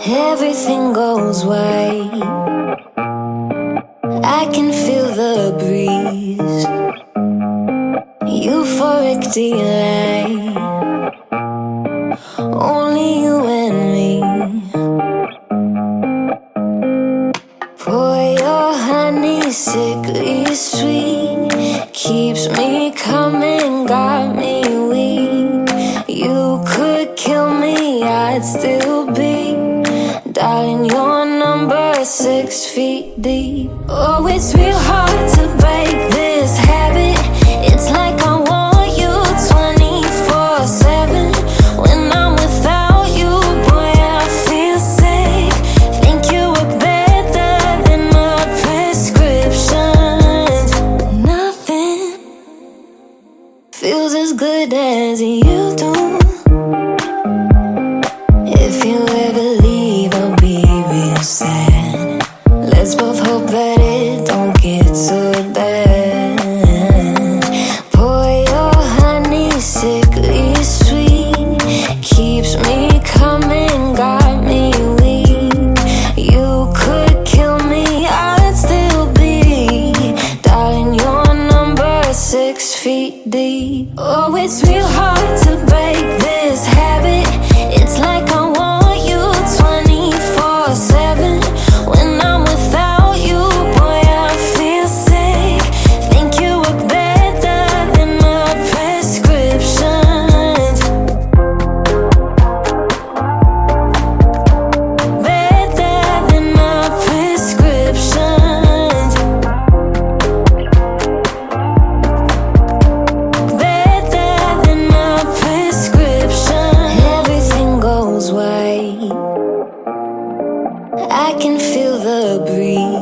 Everything goes white. I can feel the breeze. Euphoric delight. Only you and me. Pour your honey, sickly sweet. Keeps me coming, got me weak. You could kill me, I'd still be. Darling, your number 6 feet deep. Oh, it's real hard to break this habit. It's like I want you 24/7. When I'm without you, boy, I feel sick. Think you work better than my prescriptions. Nothing feels as good as you do. If you ever leave, I'll be real sad. Let's both hope that it don't get so bad. Pour your honey, sickly sweet. Keeps me coming, got me weak. You could kill me, I'd still be. Darling, your number 6 feet deep. Oh, it's real hard to break this habit. It's like I want you 24/7. When I'm without you, boy, I feel sick. Think you work better than my prescriptions. Better than my prescriptions. Better than my prescription. Everything goes white. I can feel the breeze.